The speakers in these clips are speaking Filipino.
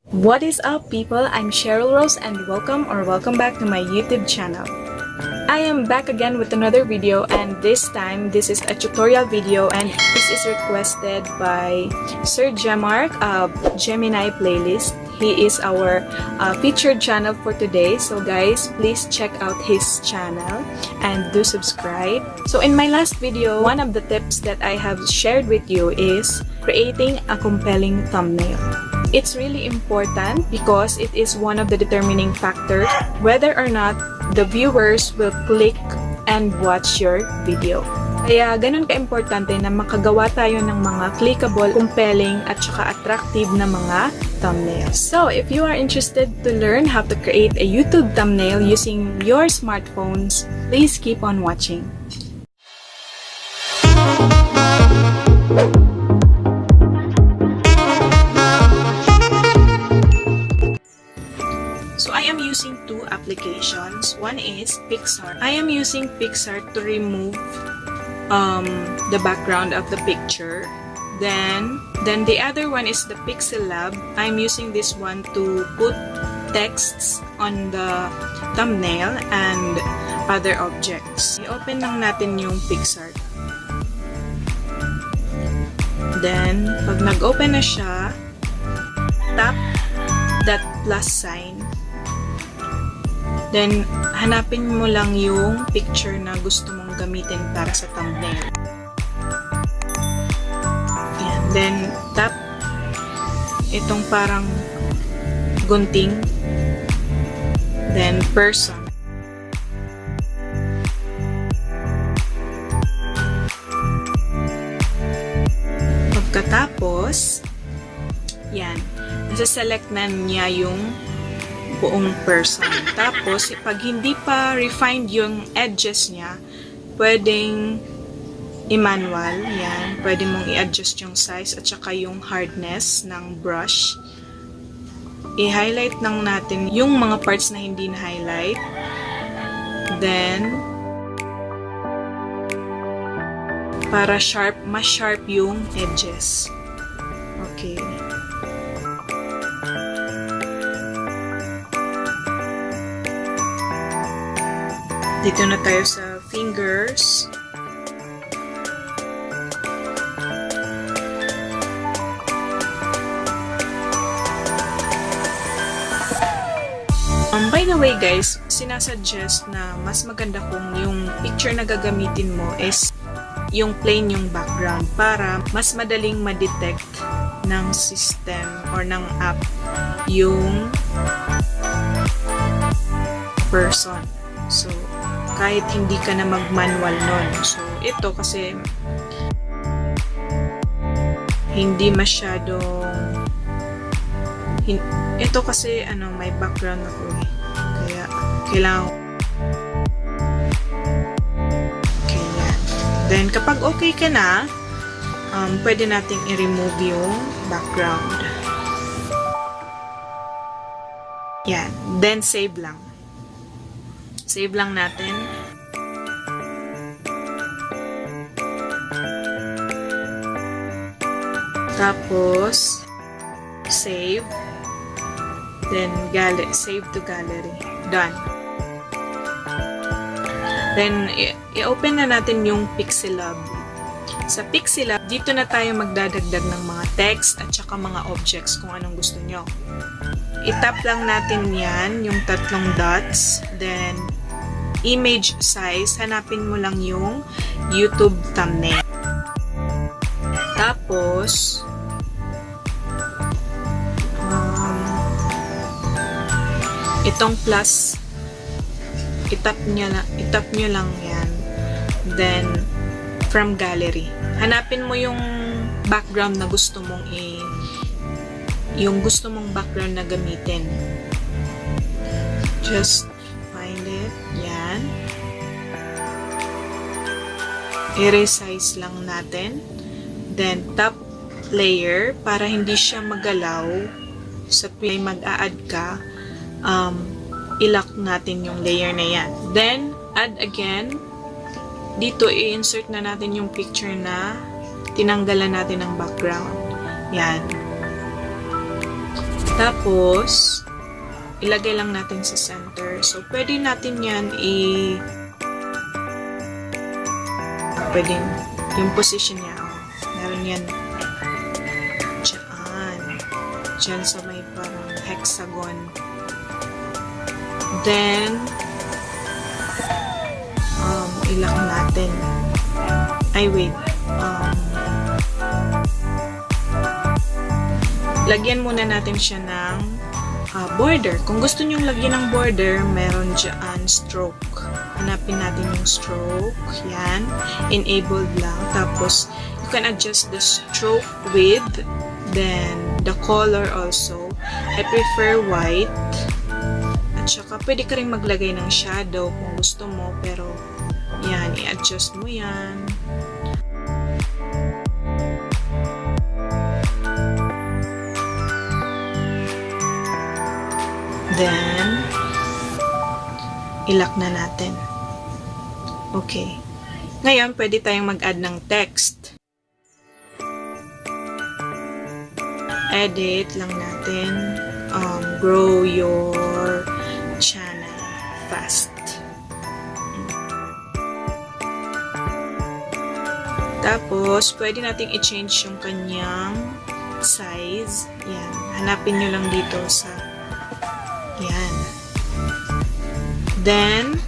What is up, people? I'm Cheryl Rose and welcome back to my YouTube channel. I am back again with another video, and this time this is a tutorial video, and this is requested by Sir Jemark of Gemini Playlist. He is our featured channel for today, so guys, please check out his channel and do subscribe. So in my last video, one of the tips that I have shared with you is creating a compelling thumbnail. It's really important because it is one of the determining factors whether or not the viewers will click and watch your video. Kaya ganun ka-importante na makagawa tayo ng mga clickable, compelling at saka attractive na mga thumbnails. So, if you are interested to learn how to create a YouTube thumbnail using your smartphones, please keep on watching. So I am using two applications. One is Pixar. I am using Pixar to remove the background of the picture. Then the other one is the Pixel Lab. I'm using this one to put texts on the thumbnail and other objects. I-open lang natin yung Pixar. Then, pag nag-open na siya, tap that plus sign. Then, hanapin mo lang yung picture na gusto mong gamitin para sa thumbnail. Ayan. Then, tap itong parang gunting. Then, person. Pagkatapos, yan. Nasa-select na niya yung buong person. Tapos, pag hindi pa refined yung edges niya, pwedeng i-manual. Yan. Pwede mong i-adjust yung size at saka yung hardness ng brush. I-highlight lang natin yung mga parts na hindi na-highlight. Then, para sharp, mas sharp yung edges. Okay. Dito na tayo sa fingers. By the way guys, sinasuggest na mas maganda kung yung picture na gagamitin mo is yung plain yung background para mas madaling ma-detect ng system or ng app yung person. So, kahit hindi ka na mag-manual nun. So, ito kasi hindi masyadong ito kasi may background ako eh. Kaya kailangan okay yan. Then kapag okay ka na, pwede nating i-remove yung background. Yan. Then save lang. Save lang natin. Tapos, save. Then, save to gallery. Done. Then, i-open na natin yung Pixel Lab. Sa Pixel Lab, dito na tayo magdadagdag ng mga text at saka mga objects kung anong gusto nyo. I-tap lang natin yan, yung tatlong dots. Then, image size, hanapin mo lang yung YouTube thumbnail. Tapos, itong plus, itap nyo lang yan. Then, from gallery. Hanapin mo yung background na gusto mong yung gusto mong background na gamitin. Just find it. Yan. I-resize lang natin. Then, tap layer para hindi siya magalaw. Sa tuwing mag-a-add ka, i-lock natin yung layer na yan. Then, add again. Dito, i-insert na natin yung picture na tinanggalan natin ng background. Yan. Tapos, ilagay lang natin sa center. So, pwede natin yan pwede yung position niya. Meron yan dyan sa may parang hexagon. Then, ilak natin. Ay, wait. Lagyan muna natin siya ng border. Kung gusto nyong lagyan ng border, meron dyan stroke. Hanapin natin yung stroke. Yan. Enabled lang. Tapos, you can adjust the stroke width. Then, the color also. I prefer white. At saka, pwede ka rin maglagay ng shadow kung gusto mo. Pero, yan. I-adjust mo yan. Then, ilak na natin. Okay. Ngayon, pwede tayong mag-add ng text. Edit lang natin. Grow your channel fast. Tapos, pwede nating i-change yung kanyang size. Yan. Hanapin nyo lang dito sa yan. Then,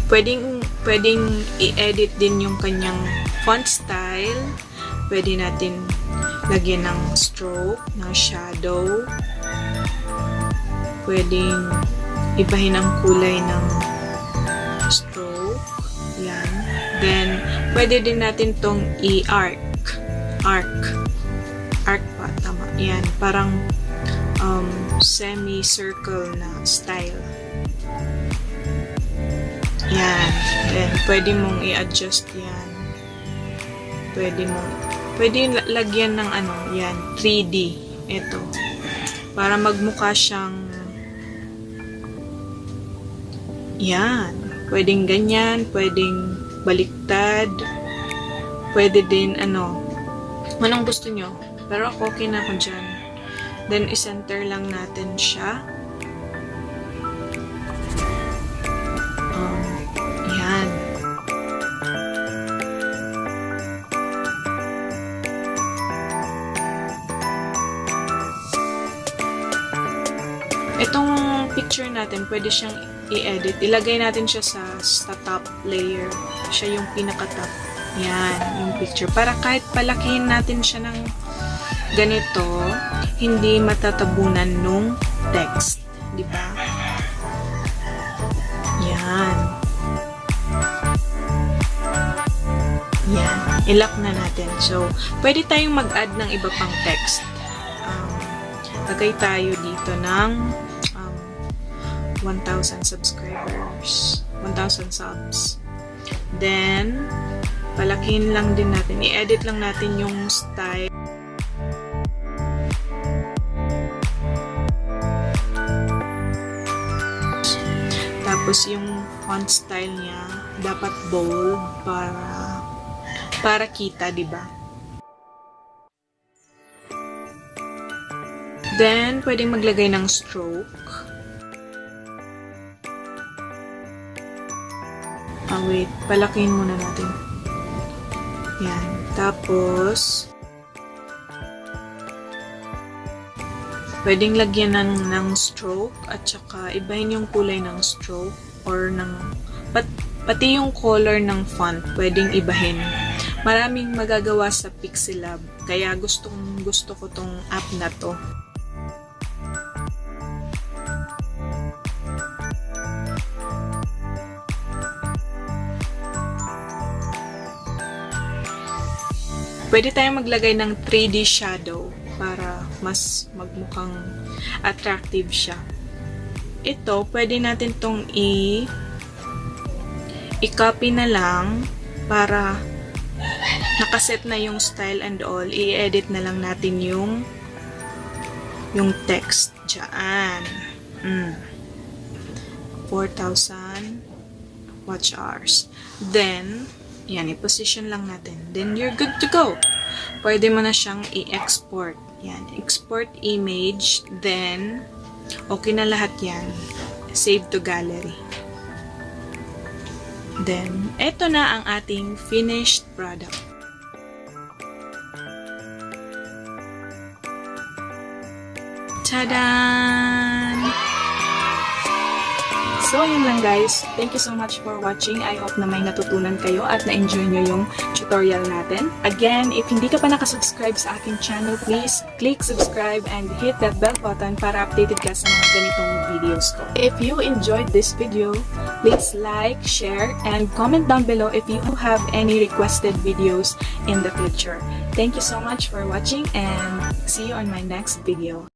pwedeng i-edit din yung kanyang font style. Pwede natin lagyan ng stroke, ng shadow. Pwedeng ibahin ang kulay ng stroke. Yan. Then, pwede din natin tong i-arc. Arc pa, tama. Yan. Parang semi-circle na style. Yan. Then, pwede mong i-adjust yan. Pwede lagyan ng yan, 3D. Ito. Para magmukha siyang yan. Pwedeng ganyan, pwedeng baliktad. Pwede din, anong gusto nyo. Pero okay na ako dyan. Then, i-center lang natin siya. Yan. Itong picture natin, pwede siyang i-edit. Ilagay natin siya sa top layer. Siya yung pinaka-top. Yan, yung picture. Para kahit palakihin natin siya ng ganito, hindi matatabunan nung text. Diba? Yan. Yan. Ilak na natin. So, pwede tayong mag-add ng iba pang text. Lagay tayo dito ng 1,000 subscribers. 1,000 subs. Then, palakihin lang din natin. I-edit lang natin yung style. Tapos yung font style niya dapat bold para kita, 'di ba? Then pwedeng maglagay ng stroke. Wait, palakihin muna natin. Yan. Tapos pwedeng lagyan ng stroke at saka ibahin yung kulay ng stroke or pati yung color ng font pwedeng ibahin. Maraming magagawa sa Pixelab kaya gusto ko tong app na to. Pwede tayong maglagay ng 3D shadow para mas magmukhang attractive siya. Ito, pwede natin tong i-copy na lang para nakaset na yung style and all. I-edit na lang natin yung text dyan. 4,000 watch hours. Then, yan, i-position lang natin. Then, you're good to go. Pwede mo na siyang i-export. Yan, export image, then okay na lahat yan. Save to gallery. Then, eto na ang ating finished product. Tadaan! So, yun lang guys. Thank you so much for watching. I hope na may natutunan kayo at na-enjoy nyo yung tutorial natin. Again, if hindi ka pa nakasubscribe sa aking channel, please click subscribe and hit that bell button para updated ka sa mga ganitong videos ko. If you enjoyed this video, please like, share, and comment down below if you have any requested videos in the future. Thank you so much for watching and see you on my next video.